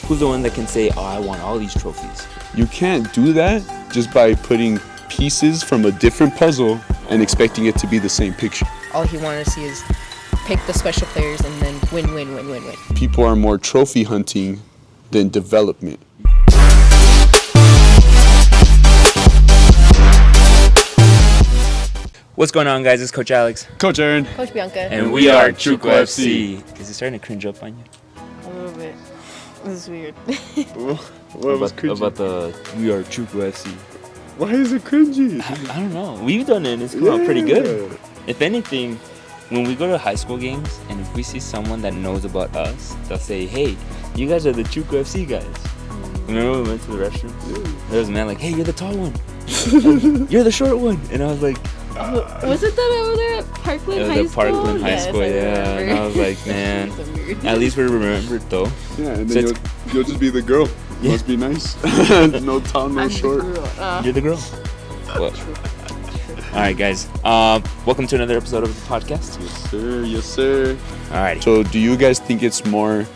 who's the one that can say, oh, I want all these trophies? You can't do that just by putting pieces from a different puzzle and expecting it to be the same picture. All he wanted to see is pick the special players and then win. People are more trophy hunting than development. What's going on, guys? It's Coach Alex. Coach Aaron. Coach Bianca. And we are Chuco FC. Is it starting to cringe up on you? A little bit. This is weird. What was cringy? About the we are Chuco FC. Why is it cringy? I don't know. We've done it and it's come out pretty good. If anything, when we go to high school games and if we see someone that knows about us, they'll say, hey, you guys are the Chuco FC guys. Remember when we went to the restroom? Yeah. There was a man like, hey, you're the tall one. You're the short one. And I was like, was it that over there at Parkland High School? It was at Parkland High School, yeah. And I was like, man, at least we're remembered though. Yeah, and then you'll just be the girl. Yeah. Must be nice. No tall, no short. You're the girl. Well, all right, guys. Welcome to another episode of the podcast. Yes, sir. Yes, sir. Alrighty. So, do you guys think it's more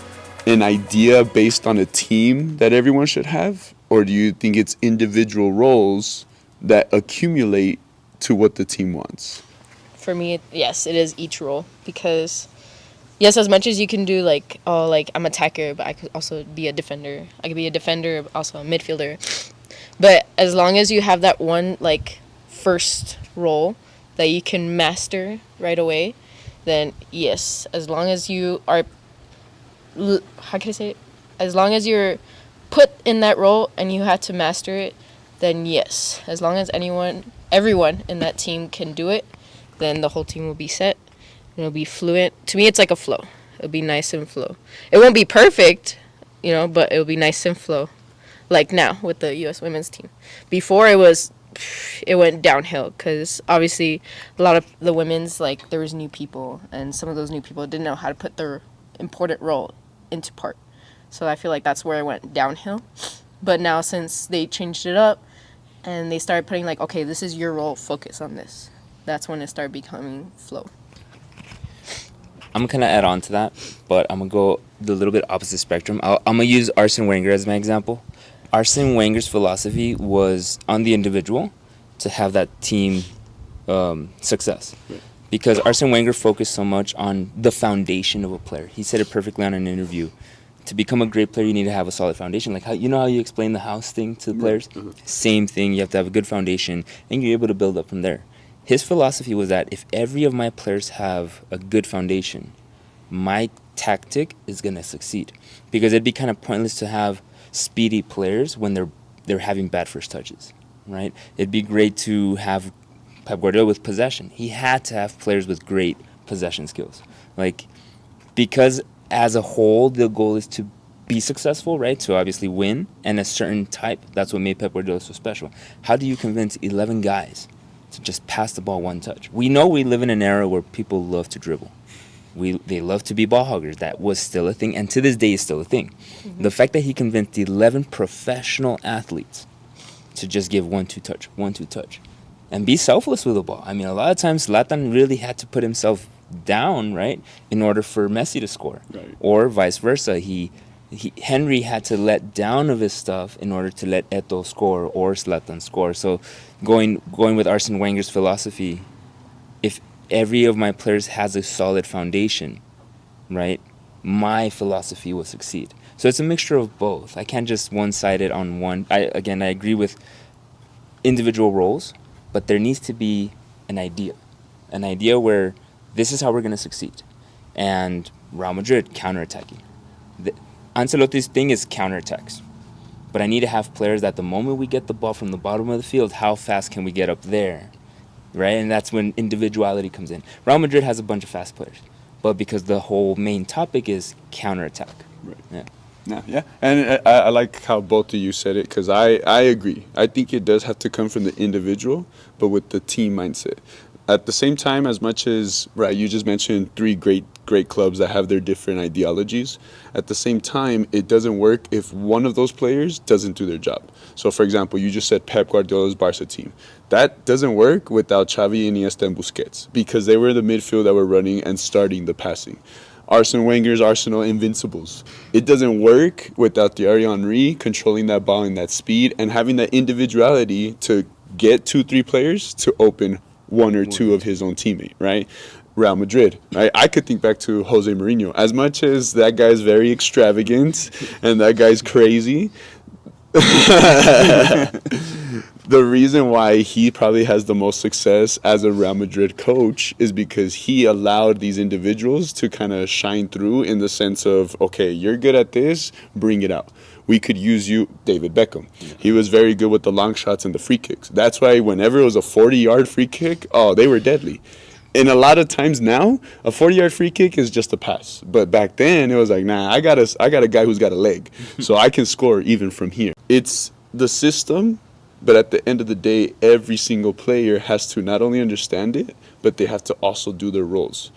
an idea based on a team that everyone should have, or do you think it's individual roles that accumulate to what the team wants? For me, yes, it is each role because, yes, as much as you can do I'm attacker, but I could also be a defender. I could be a defender, also a midfielder. But as long as you have that one first role that you can master right away, then yes, as long as you are, how can I say it? As long as you're put in that role and you have to master it, then yes. As long as everyone in that team can do it, then the whole team will be set. It'll be fluent. To me, it's like a flow. It'll be nice and flow. It won't be perfect, but it'll be nice and flow. Like now with the U.S. women's team. Before it went downhill because obviously a lot of the women's, there was new people, and some of those new people didn't know how to put their important role into part. So I feel like that's where it went downhill. But now since they changed it up and they started putting okay, this is your role, focus on this. That's when it started becoming flow. I'm going to add on to that, but I'm going to go the little bit opposite spectrum. I'm going to use Arsene Wenger as my example. Arsene Wenger's philosophy was on the individual to have that team success. Because Arsene Wenger focused so much on the foundation of a player. He said it perfectly on an interview. To become a great player, you need to have a solid foundation. Like how you explain the house thing to the players? Mm-hmm. Same thing. You have to have a good foundation, and you're able to build up from there. His philosophy was that if every of my players have a good foundation, my tactic is going to succeed. Because it'd be kind of pointless to have speedy players when they're having bad first touches, right? It'd be great to have Pep Guardiola with possession. He had to have players with great possession skills. Because as a whole, the goal is to be successful, right? To obviously win, and a certain type. That's what made Pep Guardiola so special. How do you convince 11 guys to just pass the ball one touch? We know we live in an era where people love to dribble. They love to be ball hoggers. That was still a thing, and to this day is still a thing. Mm-hmm. The fact that he convinced 11 professional athletes to just give 1-2 touch, and be selfless with the ball. I mean, a lot of times Zlatan really had to put himself down, right, in order for Messi to score, right. Or vice versa. Henry had to let down of his stuff in order to let Eto'o score or Zlatan score. So, going with Arsene Wenger's philosophy, if every of my players has a solid foundation, right, my philosophy will succeed. So it's a mixture of both. I can't just one-side it on one. I agree with individual roles, but there needs to be an idea where this is how we're going to succeed. And Real Madrid, counterattacking. Ancelotti's thing is counterattacks. But I need to have players that the moment we get the ball from the bottom of the field, how fast can we get up there? Right? And that's when individuality comes in. Real Madrid has a bunch of fast players, but because the whole main topic is counterattack. Right. Yeah. And I like how both of you said it, because I agree. I think it does have to come from the individual, but with the team mindset. At the same time, as much as, right, you just mentioned 3 great clubs that have their different ideologies, at the same time, it doesn't work if one of those players doesn't do their job. So, for example, you just said Pep Guardiola's Barca team. That doesn't work without Xavi, Iniesta, and Busquets, because they were the midfield that were running and starting the passing. Arsene Wenger's Arsenal Invincibles. It doesn't work without Thierry Henry controlling that ball in that speed and having that individuality to get 2-3 players to open one or two of his own teammate, right? Real Madrid, right? I could think back to Jose Mourinho. As much as that guy's very extravagant and that guy's crazy, the reason why he probably has the most success as a Real Madrid coach is because he allowed these individuals to kind of shine through in the sense of, okay, you're good at this, bring it out. We could use you, David Beckham. He was very good with the long shots and the free kicks. That's why whenever it was a 40-yard free kick, oh, they were deadly. And a lot of times now, a 40-yard free kick is just a pass. But back then, it was like, nah, I got a guy who's got a leg, so I can score even from here. It's the system, but at the end of the day, every single player has to not only understand it, but they have to also do their roles.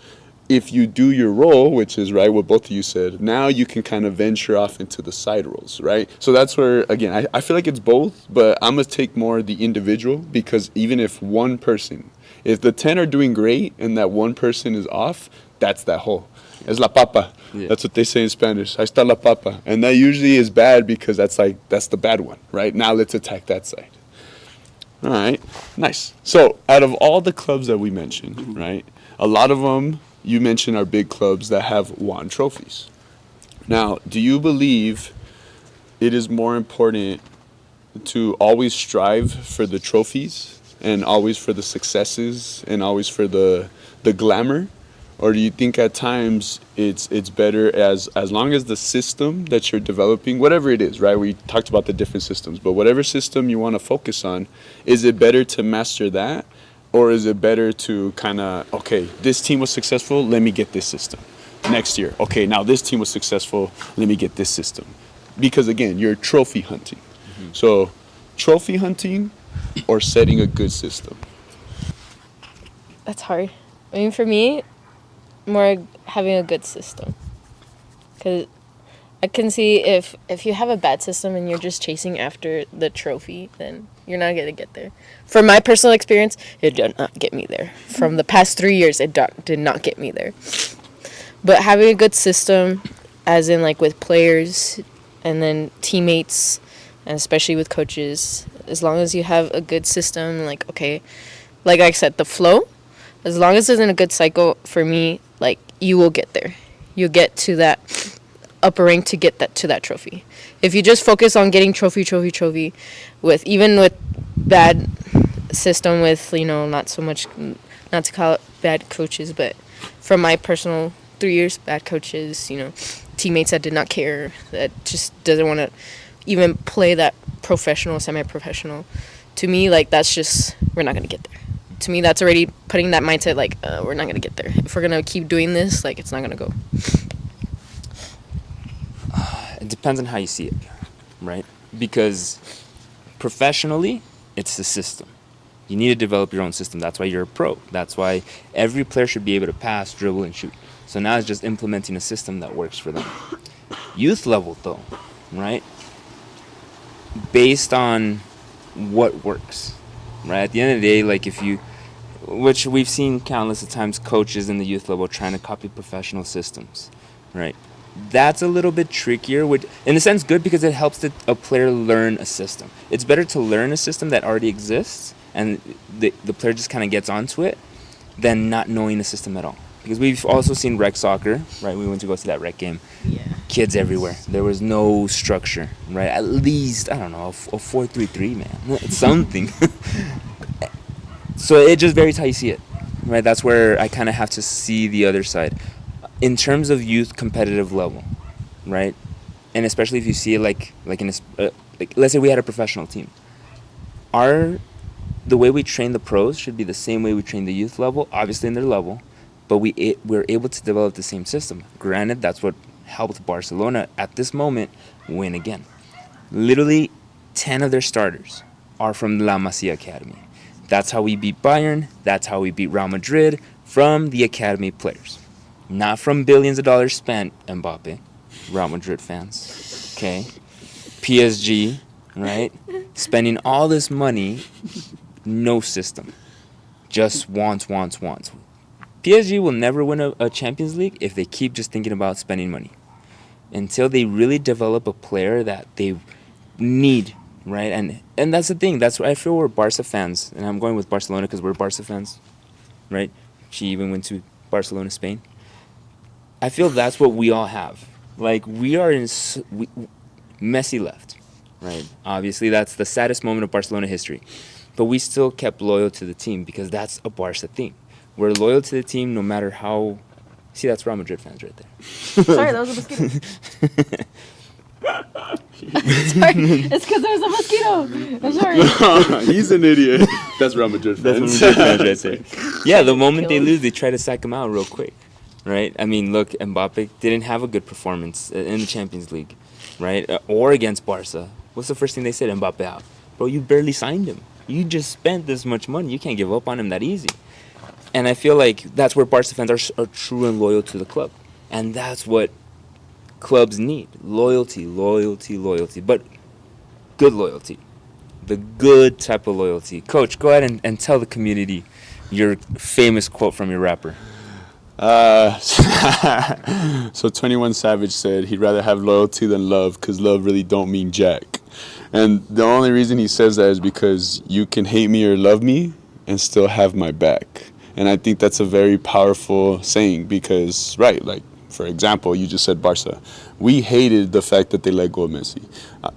If you do your role, which is right what both of you said, now you can kind of venture off into the side roles, right? So that's where, again, I feel like it's both, but I'm going to take more the individual, because even if one person, if the 10 are doing great and that one person is off, that's that hole. Es la papa. Yeah. That's what they say in Spanish. Ahí está la papa. And that usually is bad because that's the bad one, right? Now let's attack that side. All right, nice. So out of all the clubs that we mentioned, right, a lot of them you mentioned are big clubs that have won trophies. Now, do you believe it is more important to always strive for the trophies and always for the successes and always for the glamour? Or do you think at times it's better as long as the system that you're developing, whatever it is, right? We talked about the different systems, but whatever system you want to focus on, is it better to master that? Or is it better to kind of, okay, this team was successful, let me get this system. Next year, okay, now this team was successful, let me get this system. Because again, you're trophy hunting. Mm-hmm. So trophy hunting or setting a good system? That's hard. I mean, for me, more having a good system, because I can see if you have a bad system and you're just chasing after the trophy, then you're not gonna get there. From my personal experience, it did not get me there. From the past 3 years, it did not get me there. But having a good system, as in like with players and then teammates, and especially with coaches, as long as you have a good system, like, okay, like I said, the flow, as long as it's in a good cycle, for me, like, you will get there. You'll get to that upper rank to get that to that trophy. If you just focus on getting trophy, with bad system, with, you know, not so much, not to call it bad coaches, but from my personal 3 years, bad coaches, you know, teammates that did not care, that just doesn't want to even play that professional, semi-professional. To me, like, that's just, we're not going to get there. To me, that's already putting that mindset, like, we're not going to get there. If we're going to keep doing this, like, it's not going to go. It depends on how you see it, right? Because professionally, it's the system. You need to develop your own system. That's why you're a pro. That's why every player should be able to pass, dribble, and shoot. So now it's just implementing a system that works for them. Youth level, though, right? Based on what works, right? At the end of the day, like, which we've seen countless of times, coaches in the youth level trying to copy professional systems, right? That's a little bit trickier, which in a sense good, because it helps a player learn a system. It's better to learn a system that already exists and the player just kind of gets onto it than not knowing the system at all. Because we've also seen rec soccer, right? We went to go to that rec game. Yeah. Kids everywhere. There was no structure, right? At least, I don't know, a 4-3-3, man. It's something. So it just varies how you see it, right? That's where I kind of have to see the other side. In terms of youth competitive level, right? And especially if you see it like in a, like, let's say we had a professional team. The way we train the pros should be the same way we train the youth level, obviously in their level, but we're able to develop the same system. Granted, that's what helped Barcelona at this moment win again. Literally 10 of their starters are from La Masia Academy. That's how we beat Bayern. That's how we beat Real Madrid, from the academy players. Not from billions of dollars spent, Mbappe, Real Madrid fans, okay? PSG, right? Spending all this money, no system. Just wants. PSG will never win a Champions League if they keep just thinking about spending money. Until they really develop a player that they need, right? And that's the thing. That's what I feel we're Barca fans, and I'm going with Barcelona because we're Barca fans, right? She even went to Barcelona, Spain. I feel that's what we all have. Like we are Messi left, right? Obviously, that's the saddest moment of Barcelona history, but we still kept loyal to the team because that's a Barca thing. We're loyal to the team no matter how. See, that's Real Madrid fans right there. Sorry, that was a mosquito. Sorry, it's because there's a mosquito. I'm sorry. He's an idiot. That's Real Madrid fans. That's Real Madrid fans right there. Yeah, the moment they lose, they try to sack him out real quick, right? I mean, look, Mbappe didn't have a good performance in the Champions League, right? Or against Barca. What's the first thing they said? Mbappe out. Bro, you barely signed him. You just spent this much money. You can't give up on him that easy. And I feel like that's where Barca fans are true and loyal to the club. And that's what clubs need. Loyalty, loyalty, loyalty. But good loyalty. The good type of loyalty. Coach, go ahead and tell the community your famous quote from your rapper. So 21 Savage said he'd rather have loyalty than love because love really don't mean jack. And the only reason he says that is because you can hate me or love me and still have my back. And I think that's a very powerful saying because, right, like, for example, you just said Barca. We hated the fact that they let go of Messi.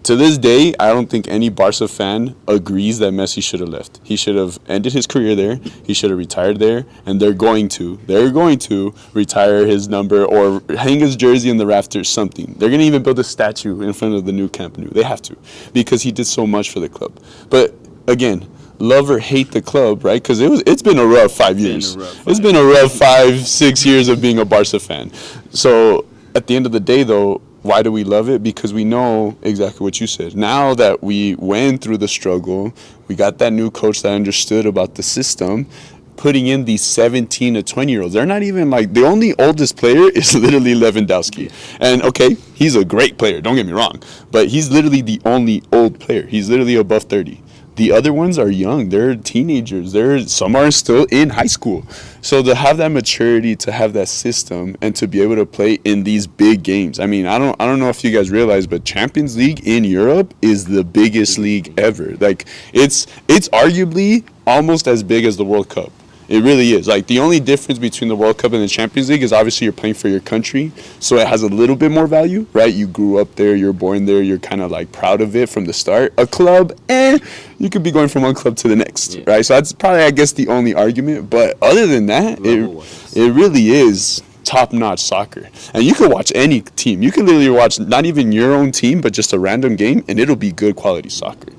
To this day, I don't think any Barca fan agrees that Messi should have left. He should have ended his career there. He should have retired there. And they're going to retire his number or hang his jersey in the rafters, something. They're going to even build a statue in front of the new Camp Nou. They have to because he did so much for the club. But, again, love or hate the club, right? Because it's been a rough 5 years. It's been a rough 5-6 years of being a Barca fan. So at the end of the day, though, why do we love it? Because we know exactly what you said. Now that we went through the struggle, we got that new coach that understood about the system, putting in these 17 to 20-year-olds. They're not even like, the only oldest player is literally Lewandowski. And, okay, he's a great player, don't get me wrong. But he's literally the only old player. He's literally above 30. The other ones are young. They're teenagers. Some are still in high school. So to have that maturity, to have that system, and to be able to play in these big games. I mean, I don't know if you guys realize, but Champions League in Europe is the biggest league ever. Like it's arguably almost as big as the World Cup. It really is. Like, the only difference between the World Cup and the Champions League is obviously you're playing for your country, so it has a little bit more value, right? You grew up there, you're born there, you're kind of, like, proud of it from the start. A club, you could be going from one club to the next, right? So that's probably, I guess, the only argument. But other than that, it really is top-notch soccer. And you could watch any team. You can literally watch not even your own team, but just a random game, and it'll be good quality soccer.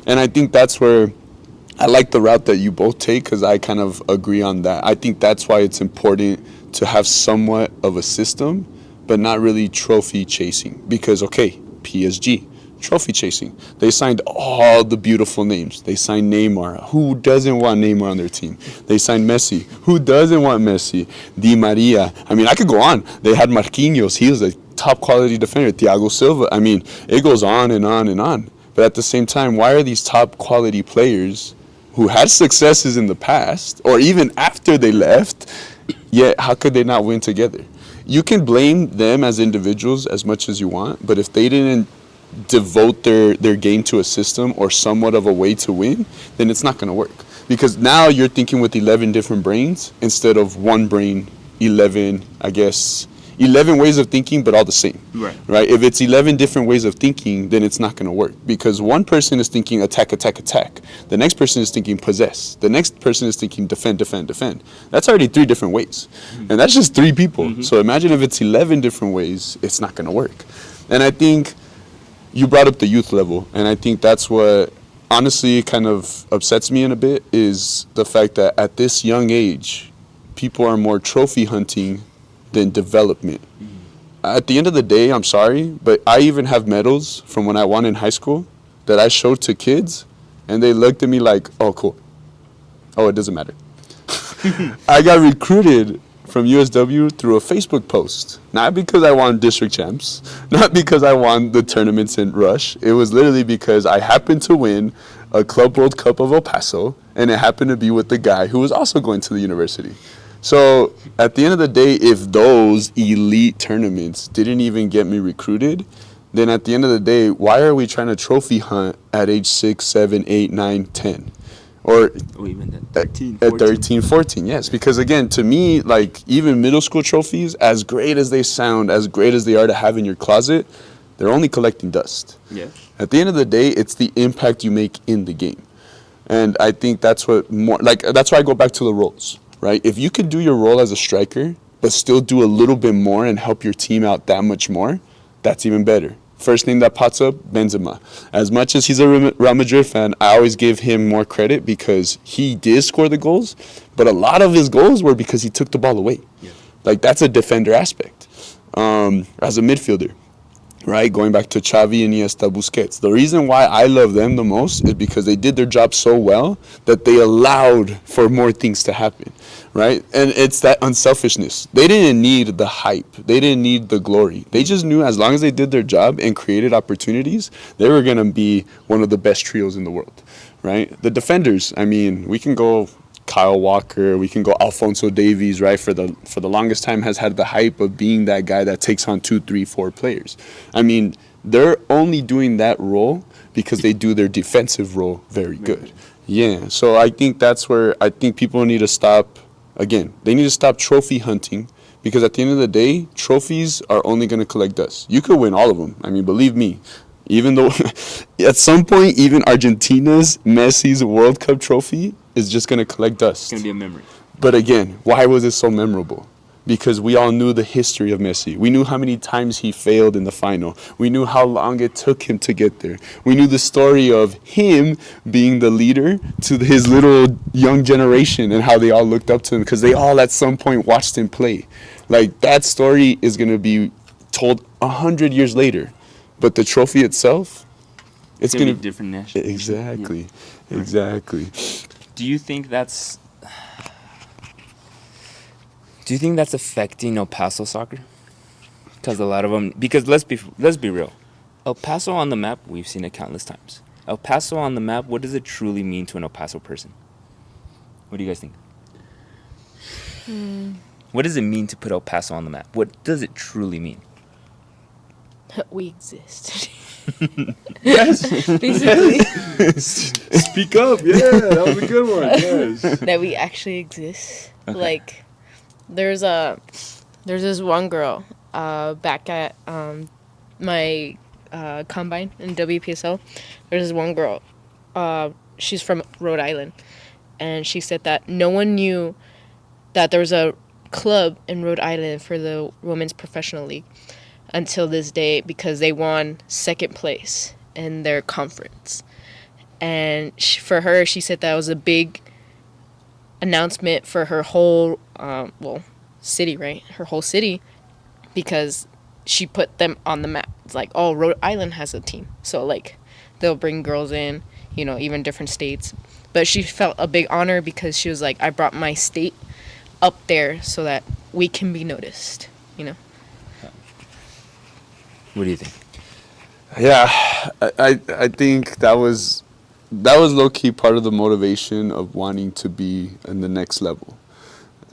And I think that's where I like the route that you both take because I kind of agree on that. I think that's why it's important to have somewhat of a system, but not really trophy chasing. Because, okay, PSG, trophy chasing. They signed all the beautiful names. They signed Neymar. Who doesn't want Neymar on their team? They signed Messi. Who doesn't want Messi? Di Maria. I mean, I could go on. They had Marquinhos. He was a top quality defender. Thiago Silva. I mean, it goes on and on and on. But at the same time, why are these top quality players who had successes in the past, or even after they left, yet how could they not win together? You can blame them as individuals as much as you want, but if they didn't devote their game to a system or somewhat of a way to win, then it's not going to work. Because now you're thinking with 11 different brains instead of one brain, 11 ways of thinking, but all the same. Right? If it's 11 different ways of thinking, then it's not going to work. Because one person is thinking attack, attack, attack. The next person is thinking possess. The next person is thinking defend, defend, defend. That's already 3 different ways. And that's just 3 people. So imagine if it's 11 different ways, it's not going to work. And I think you brought up the youth level. And I think that's what honestly kind of upsets me in a bit is the fact that at this young age, people are more trophy hunting than development. At the end of the day, I'm sorry, but I even have medals from when I won in high school that I showed to kids, and they looked at me like, oh, cool. Oh, it doesn't matter. I got recruited from USW through a Facebook post. Not because I won district champs, not because I won the tournaments in Rush. It was literally because I happened to win a Club World Cup of El Paso, and it happened to be with the guy who was also going to the university. So at the end of the day, if those elite tournaments didn't even get me recruited, then at the end of the day, why are we trying to trophy hunt at age 6, 7, 8, 9, 10? Or even at 13, at 14. 13, 14, yes. Because again, to me, like even middle school trophies, as great as they sound, as great as they are to have in your closet, they're only collecting dust. Yeah. At the end of the day, it's the impact you make in the game. And I think that's what more, like, that's why I go back to the roles, right? If you could do your role as a striker, but still do a little bit more and help your team out that much more, that's even better. First name that pops up, Benzema. As much as he's a Real Madrid fan, I always give him more credit because he did score the goals, but a lot of his goals were because he took the ball away. Yeah. Like, that's a defender aspect. As a midfielder, right? Going back to Xavi, Iniesta, Busquets. The reason why I love them the most is because they did their job so well that they allowed for more things to happen, right? And it's that unselfishness. They didn't need the hype. They didn't need the glory. They just knew as long as they did their job and created opportunities, they were going to be one of the best trios in the world, right? The defenders, I mean, we can go Kyle Walker, we can go Alphonso Davies, right? For the longest time has had the hype of being that guy that takes on 2, 3, 4 players. I mean, they're only doing that role because they do their defensive role very good. Yeah, so I think that's where I think people need to stop. Again, they need to stop trophy hunting because at the end of the day, trophies are only going to collect dust. You could win all of them. I mean, believe me. Even though at some point, even Argentina's Messi's World Cup trophy is just going to collect dust. It's going to be a memory. But again, why was it so memorable? Because we all knew the history of Messi. We knew how many times he failed in the final. We knew how long it took him to get there. We knew the story of him being the leader to his little young generation and how they all looked up to him because they all at some point watched him play. Like, that story is going to be told 100 years later. But the trophy itself, it's going to be different national. Exactly. Yeah. Exactly. Do you think that's affecting El Paso soccer? Because a lot of them, because let's be real, El Paso on the map, we've seen it countless times. El Paso on the map, what does it truly mean to an El Paso person? What do you guys think? What does it mean to put El Paso on the map? What does it truly mean? We exist. Yes. Basically. Speak up. Yeah, that was a good one. Yes. That we actually exist. Okay. Like, there's this one girl back at my combine in WPSL. There's this one girl. She's from Rhode Island, and she said that no one knew that there was a club in Rhode Island for the Women's Professional League until this day because they won second place in their conference. And for her, she said that was a big announcement for her whole, city, right? Her whole city, because she put them on the map. It's like, oh, Rhode Island has a team. So, like, they'll bring girls in, even different states. But she felt a big honor because she was like, I brought my state up there so that we can be noticed, What do you think? Yeah, I think that was low key part of the motivation of wanting to be in the next level.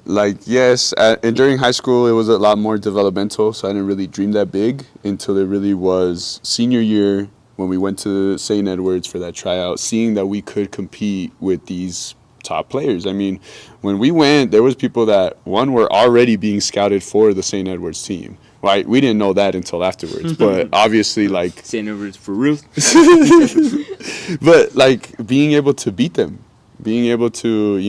Like, yes, and during high school it was a lot more developmental, so I didn't really dream that big until it really was senior year when we went to St. Edward's for that tryout, seeing that we could compete with these top players. I mean, when we went, there was people that, one, were already being scouted for the St. Edward's team. Right, we didn't know that until afterwards, but obviously, like, Saying over it's for real. but like being able to beat them, being able to,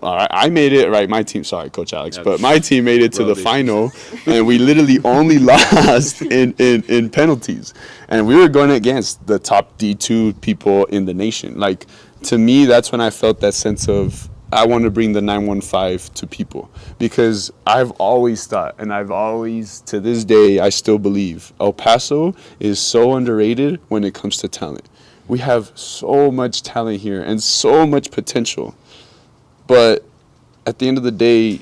I made it, right, my team, sorry, Coach Alex, but my team made it to the final, and we literally only lost in penalties, and we were going against the top D2 people in the nation. Like, to me, that's when I felt that sense of, I want to bring the 915 to people, because I've always thought, and I've always, to this day, I still believe El Paso is so underrated when it comes to talent. We have so much talent here and so much potential. But at the end of the day,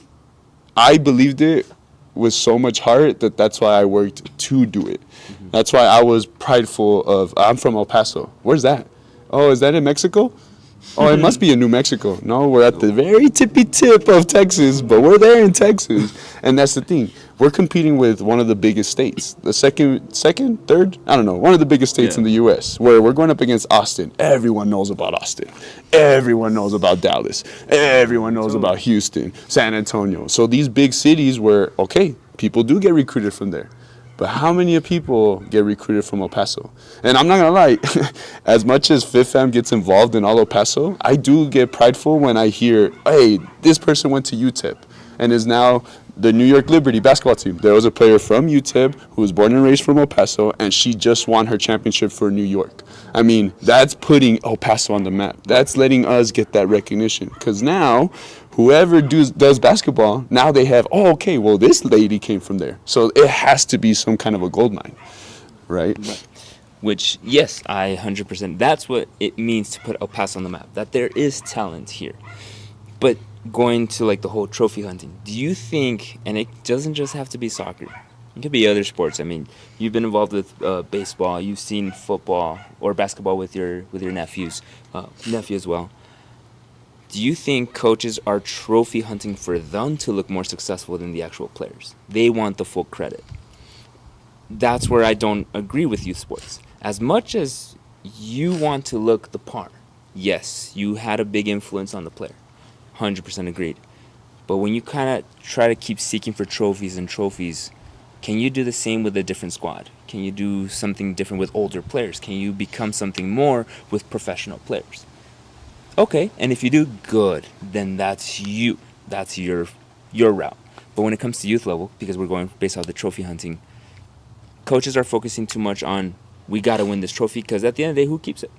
I believed it with so much heart that's why I worked to do it. Mm-hmm. That's why I was prideful of, I'm from El Paso. Where's that? Oh, is that in Mexico? Oh, it must be in New Mexico. No, we're at the very tippy tip of Texas, but we're there in Texas. And that's the thing. We're competing with one of the biggest states. The second, third, I don't know, one of the biggest states in the U.S., where we're going up against Austin. Everyone knows about Austin. Everyone knows about Dallas. Everyone knows about Houston, San Antonio. So these big cities where, okay, people do get recruited from there. But how many people get recruited from El Paso? And I'm not going to lie, as much as Fifth Fam gets involved in all El Paso, I do get prideful when I hear, hey, this person went to UTEP and is now the New York Liberty basketball team. There was a player from UTEP who was born and raised from El Paso, and she just won her championship for New York. I mean, that's putting El Paso on the map. That's letting us get that recognition. Because now, whoever does basketball, now they have, oh, okay, well, this lady came from there. So it has to be some kind of a gold mine, right? Which, yes, I 100%. That's what it means to put El Paso on the map. That there is talent here. But going to like the whole trophy hunting, do you think, and it doesn't just have to be soccer, it could be other sports. I mean, you've been involved with baseball, you've seen football or basketball with your nephew as well. Do you think coaches are trophy hunting for them to look more successful than the actual players? They want the full credit. That's where I don't agree with youth sports. As much as you want to look the part, yes, you had a big influence on the player. 100% agreed. But when you kind of try to keep seeking for trophies and trophies, can you do the same with a different squad? Can you do something different with older players? Can you become something more with professional players? Okay, and if you do, good. Then that's you. That's your route. But when it comes to youth level, because we're going based off the trophy hunting, coaches are focusing too much on, we got to win this trophy, because at the end of the day, who keeps it?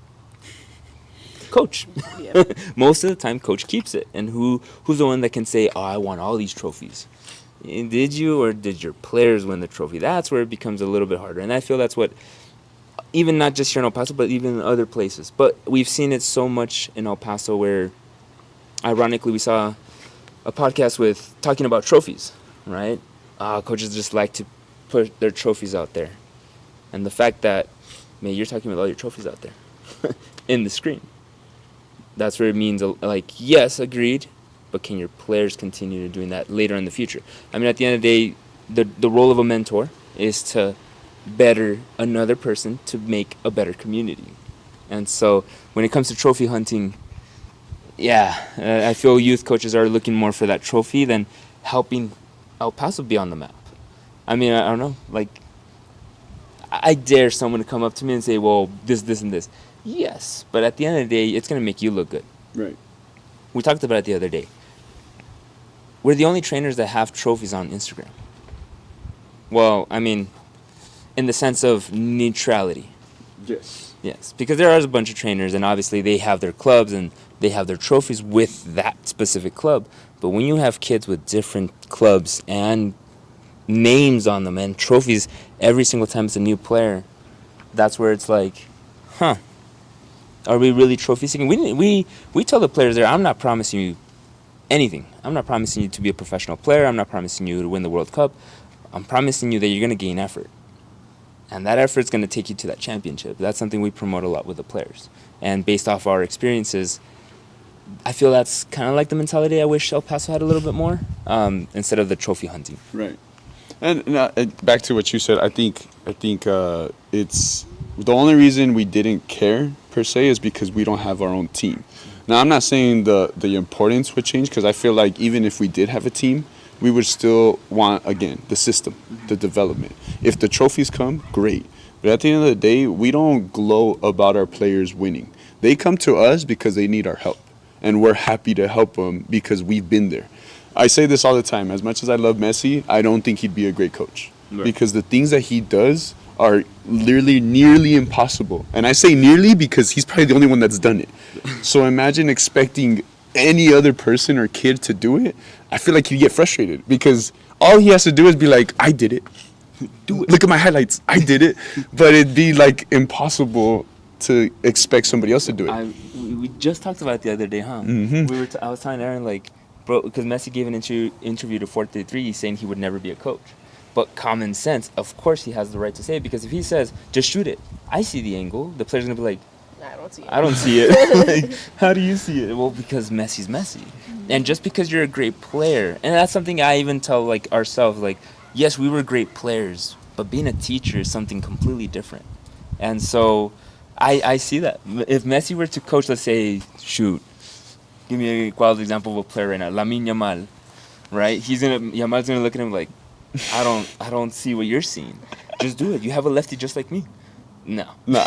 Coach. Yep. Most of the time, coach keeps it. And who's the one that can say, oh, I won all these trophies? Did you, or did your players win the trophy? That's where it becomes a little bit harder. And I feel that's what, even not just here in El Paso, but even in other places. But we've seen it so much in El Paso where, ironically, we saw a podcast with talking about trophies, right? Coaches just like to put their trophies out there. And the fact that, man, you're talking about all your trophies out there in the screen. That's where it means, like, yes, agreed, but can your players continue doing that later in the future? I mean, at the end of the day, the role of a mentor is to better another person to make a better community. And so when it comes to trophy hunting, I feel youth coaches are looking more for that trophy than helping El Paso be on the map. I mean, I don't know, like, I dare someone to come up to me and say, well, this, and this. Yes, but at the end of the day, it's going to make you look good. Right. We talked about it the other day. We're the only trainers that have trophies on Instagram. Well, I mean, in the sense of neutrality. Yes. Yes, because there are a bunch of trainers, and obviously they have their clubs and they have their trophies with that specific club. But when you have kids with different clubs and names on them and trophies every single time it's a new player, that's where it's like, are we really trophy seeking? We tell the players there, I'm not promising you anything. I'm not promising you to be a professional player. I'm not promising you to win the World Cup. I'm promising you that you're going to gain effort. And that effort's going to take you to that championship. That's something we promote a lot with the players. And based off our experiences, I feel that's kind of like the mentality I wish El Paso had a little bit more, instead of the trophy hunting. Right. And back to what you said, I think it's the only reason we didn't care per se is because we don't have our own team. Now, I'm not saying the importance would change, because I feel like even if we did have a team, we would still want, again, the system, the development. If the trophies come, great. But at the end of the day, we don't glow about our players winning. They come to us because they need our help. And we're happy to help them because we've been there. I say this all the time. As much as I love Messi, I don't think he'd be a great coach. Right. Because the things that he does are literally nearly impossible. And I say nearly because he's probably the only one that's done it. So imagine expecting any other person or kid to do it. I feel like he'd get frustrated because all he has to do is be like, I did it. Do it. Look at my highlights. I did it. But it'd be like impossible to expect somebody else to do it. We just talked about it the other day, huh? Mm-hmm. I was telling Aaron, like, bro, because Messi gave an interview to 433 saying he would never be a coach. But common sense, of course he has the right to say it, because if he says, just shoot it, I see the angle, the player's going to be like, I don't see it. I don't see it. Like, how do you see it? Well, because Messi's Messi. And just because you're a great player, and that's something I even tell like ourselves, like, yes, we were great players, but being a teacher is something completely different. And so I see that. If Messi were to coach, let's say, shoot, give me a wild example of a player right now, Lamine Yamal, right? Yamal's gonna look at him like, I don't see what you're seeing. Just do it. You have a lefty just like me. No. Nah,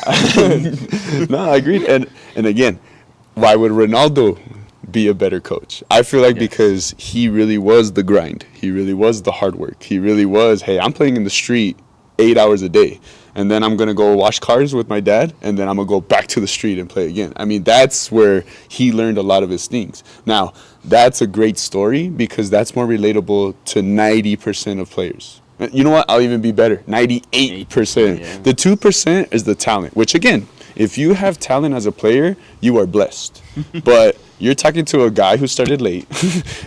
no, I agreed. And again, why would Ronaldo be a better coach? I feel like Yes. because he really was the grind. He really was the hard work. He really was, hey, I'm playing in the street 8 hours a day. And then I'm going to go wash cars with my dad. And then I'm going to go back to the street and play again. I mean, that's where he learned a lot of his things. Now, that's a great story because that's more relatable to 90% of players. You know what? I'll even be better. 98%. Yeah. The 2% is the talent, which again, if you have talent as a player, you are blessed. But you're talking to a guy who started late.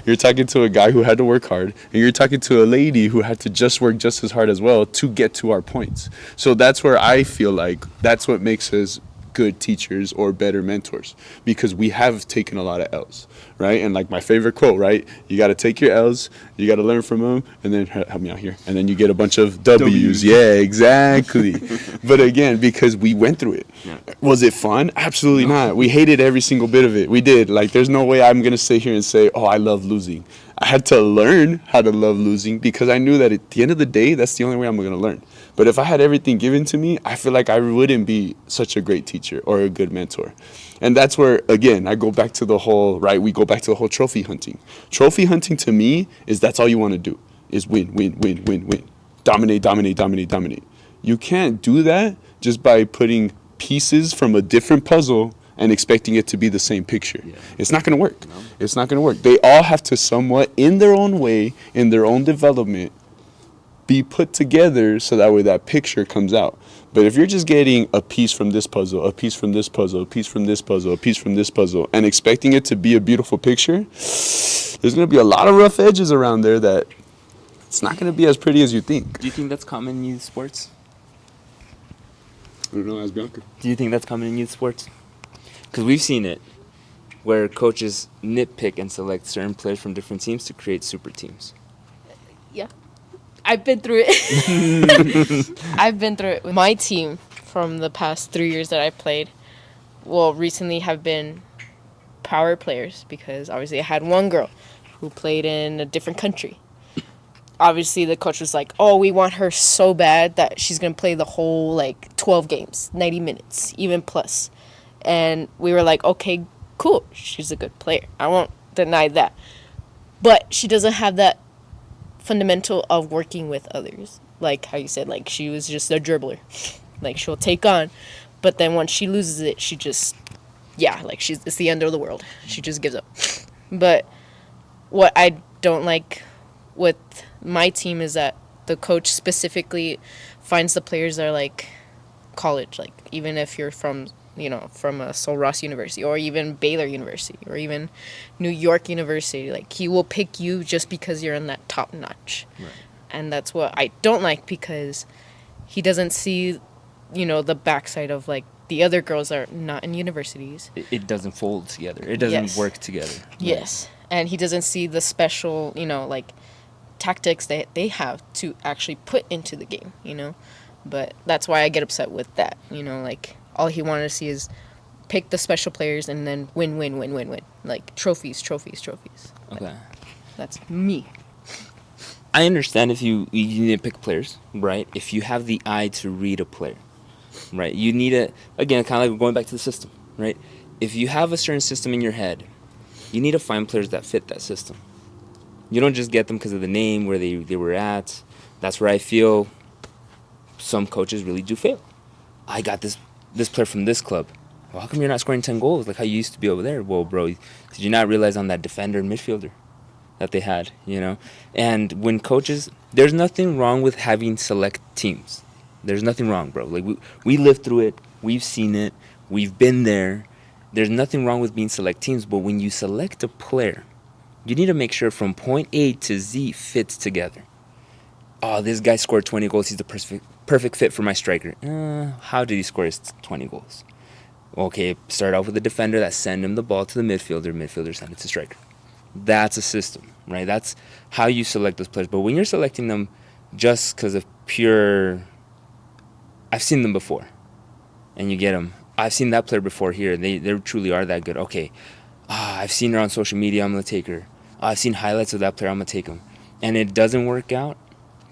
You're talking to a guy who had to work hard. And you're talking to a lady who had to just work just as hard as well to get to our points. So that's where I feel like that's what makes us good teachers or better mentors, because we have taken a lot of L's, right? And like my favorite quote, right? You got to take your L's, you got to learn from them, and then help me out here, and then you get a bunch of W's. Yeah, exactly. But again, because we went through it. Yeah. Was it fun? Absolutely not. We hated every single bit of it. We did. Like, there's no way I'm going to sit here and say, oh, I love losing. I had to learn how to love losing because I knew that at the end of the day, that's the only way I'm going to learn. But if I had everything given to me, I feel like I wouldn't be such a great teacher or a good mentor. And that's where, again, I go back to the whole, right, we go back to the whole trophy hunting. Trophy hunting to me is that's all you want to do is win, win, win, win, win. Dominate, dominate, dominate, dominate. You can't do that just by putting pieces from a different puzzle and expecting it to be the same picture. Yeah. It's not going to work. No. It's not going to work. They all have to somewhat, in their own way, in their own development, be put together so that way that picture comes out. But if you're just getting a piece from this puzzle, a piece from this puzzle, a piece from this puzzle, a piece from this puzzle, and expecting it to be a beautiful picture, there's going to be a lot of rough edges around there that it's not going to be as pretty as you think. Do you think that's common in youth sports? I don't know, ask Bianca. Do you think that's common in youth sports? Because we've seen it where coaches nitpick and select certain players from different teams to create super teams. Yeah. I've been through it. I've been through it with my team from the past 3 years that I played. Well, recently have been power players because obviously I had one girl who played in a different country. Obviously the coach was like, oh, we want her so bad that she's going to play the whole, like, 12 games, 90 minutes, even plus. And we were like, okay, cool. She's a good player. I won't deny that. But she doesn't have that fundamental of working with others. Like how you said, like, she was just a dribbler. Like, she'll take on. But then once she loses it, she just, yeah, like, it's the end of the world. She just gives up. But what I don't like with my team is that the coach specifically finds the players that are, like, college. Like, even if you're from a Sul Ross University or even Baylor University or even New York University, like, he will pick you just because you're in that top notch. Right. And that's what I don't like because he doesn't see, the backside of, like, the other girls are not in universities. It doesn't fold together. It doesn't Yes. work together. Yes. And he doesn't see the special, like, tactics that they have to actually put into the game, But that's why I get upset with that, like, all he wanted to see is pick the special players and then win, win, win, win, win. Like, trophies, trophies, trophies. Okay. That's me. I understand if you need to pick players, right? If you have the eye to read a player, right? You need to, again, kind of like going back to the system, right? If you have a certain system in your head, you need to find players that fit that system. You don't just get them because of the name, where they were at. That's where I feel some coaches really do fail. I got this player from this club. Well, how come you're not scoring 10 goals like how you used to be over there? Well, bro, did you not realize on that defender and midfielder that they had, And when coaches, there's nothing wrong with having select teams. There's nothing wrong, bro. Like, we lived through it. We've seen it. We've been there. There's nothing wrong with being select teams. But when you select a player, you need to make sure from point A to Z fits together. Oh, this guy scored 20 goals. He's the perfect fit for my striker. How did he score his 20 goals? Okay, start off with a defender that send him the ball to the midfielder send it to striker. That's a system, right? That's how you select those players. But when you're selecting them just because of pure, I've seen them before, and you get them. I've seen that player before here. They truly are that good. Okay, I've seen her on social media. I'm gonna take her. I've seen highlights of that player. I'm gonna take him, and it doesn't work out.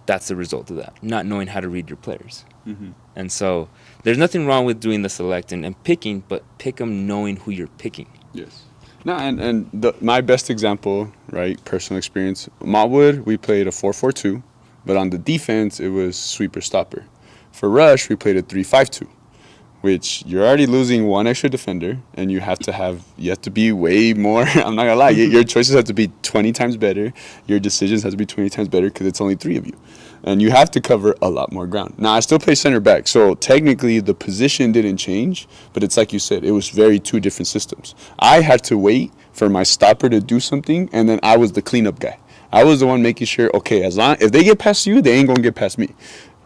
That's the result of that. Not knowing how to read your players. Mm-hmm. And so there's nothing wrong with doing the select and picking, but pick them knowing who you're picking. Yes. No, my best example, right, personal experience, Motwood, we played a 4-4-2, but on the defense, it was sweeper stopper. For rush, we played a 3-5-2, which you're already losing one extra defender, and you have to be way more, I'm not going to lie, your choices have to be 20 times better, your decisions have to be 20 times better because it's only 3 of you. And you have to cover a lot more ground. Now, I still play center back, so technically the position didn't change, but it's like you said, it was very 2 different systems. I had to wait for my stopper to do something, and then I was the cleanup guy. I was the one making sure, okay, if they get past you, they ain't going to get past me,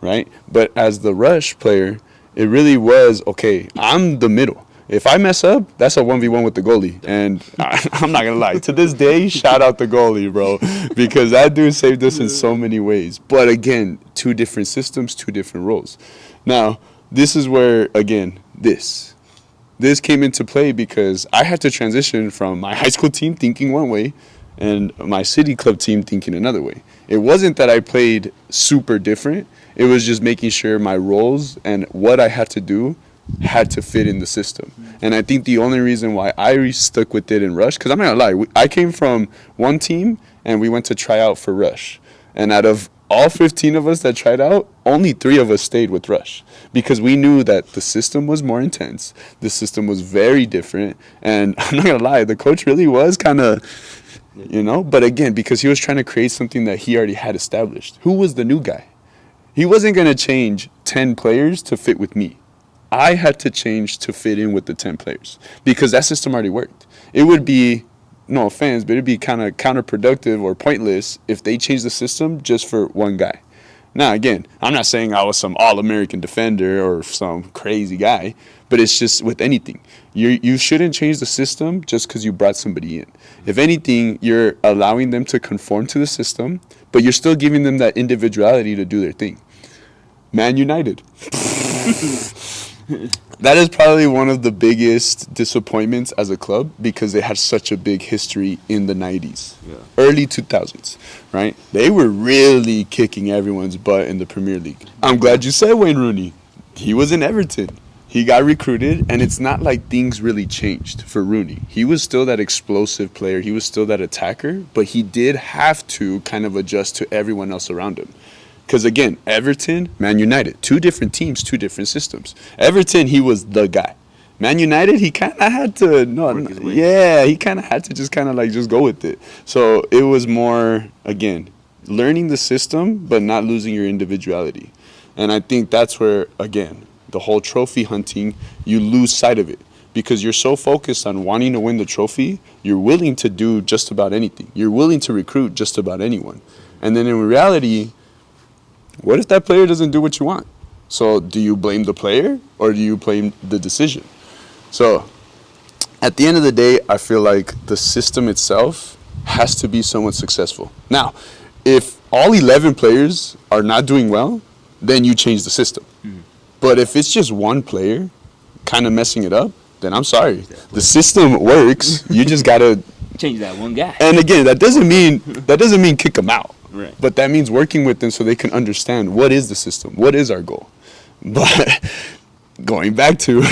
right? But as the rush player, it really was, okay, I'm the middle. If I mess up, that's a 1v1 with the goalie. And I'm not going to lie. To this day, shout out the goalie, bro. Because that dude saved us in so many ways. But again, 2 different systems, 2 different roles. Now, this is where, again, this came into play because I had to transition from my high school team thinking one way and my city club team thinking another way. It wasn't that I played super different. It was just making sure my roles and what I had to do had to fit in the system. And I think the only reason why I stuck with it in Rush, because I'm not going to lie, I came from one team and we went to try out for Rush. And out of all 15 of us that tried out, only 3 of us stayed with Rush because we knew that the system was more intense. The system was very different. And I'm not going to lie, the coach really was kind of, but again, because he was trying to create something that he already had established. Who was the new guy? He wasn't going to change 10 players to fit with me. I had to change to fit in with the 10 players because that system already worked. It would be, no offense, but it'd be kind of counterproductive or pointless if they changed the system just for one guy. Now, again, I'm not saying I was some all-American defender or some crazy guy, but it's just with anything. You shouldn't change the system just because you brought somebody in. If anything, you're allowing them to conform to the system, but you're still giving them that individuality to do their thing. Man United. That is probably one of the biggest disappointments as a club because they had such a big history in the 90s, early 2000s, right? They were really kicking everyone's butt in the Premier League. I'm glad you said Wayne Rooney. He was in Everton. He got recruited, and it's not like things really changed for Rooney. He was still that explosive player. He was still that attacker, but he did have to kind of adjust to everyone else around him. Because, again, Everton, Man United, 2 different teams, 2 different systems. Everton, he was the guy. Man United, he kind of had to, he kind of had to just go with it. So it was more, again, learning the system, but not losing your individuality. And I think that's where, again, the whole trophy hunting, you lose sight of it. Because you're so focused on wanting to win the trophy, you're willing to do just about anything. You're willing to recruit just about anyone. And then in reality, what if that player doesn't do what you want? So do you blame the player or do you blame the decision? So at the end of the day, I feel like the system itself has to be somewhat successful. Now, if all 11 players are not doing well, then you change the system. Mm-hmm. But if it's just one player kind of messing it up, then I'm sorry. The system works. You just got to change that one guy. And again, that doesn't mean kick them out. Right. But that means working with them so they can understand what is the system, what is our goal. But going back to,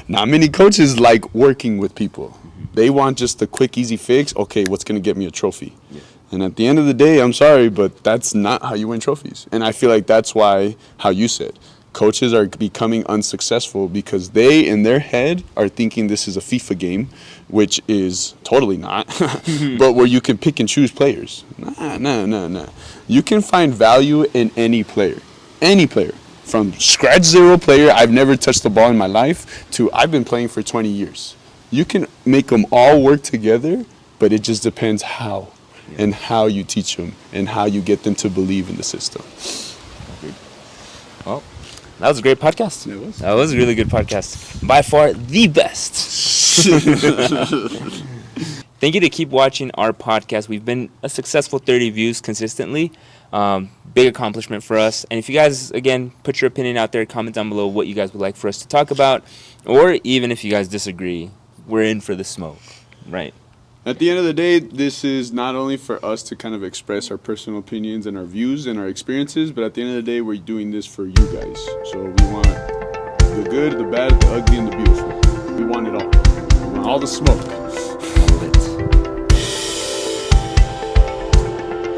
not many coaches like working with people. Mm-hmm. They want just the quick, easy fix. Okay, what's going to get me a trophy? Yeah. And at the end of the day, I'm sorry, but that's not how you win trophies. And I feel like that's why, how you said, coaches are becoming unsuccessful because they, in their head, are thinking this is a FIFA game, which is totally not, but where you can pick and choose players. Nah. You can find value in any player. Any player. From scratch zero player, I've never touched the ball in my life, to I've been playing for 20 years. You can make them all work together, but it just depends how, and how you teach them, and how you get them to believe in the system. Well, That was a great podcast. It was. That was a really good podcast. By far the best. Thank you to keep watching our podcast. We've been a successful 30 views consistently. Big accomplishment for us. And if you guys, again, put your opinion out there, comment down below what you guys would like for us to talk about. Or even if you guys disagree, we're in for the smoke. Right. At the end of the day, this is not only for us to kind of express our personal opinions and our views and our experiences, but at the end of the day, we're doing this for you guys. So we want the good, the bad, the ugly, and the beautiful. We want it all. We want all the smoke. All of it.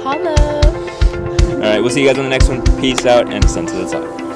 Holla. All right, we'll see you guys on the next one. Peace out and send to the top.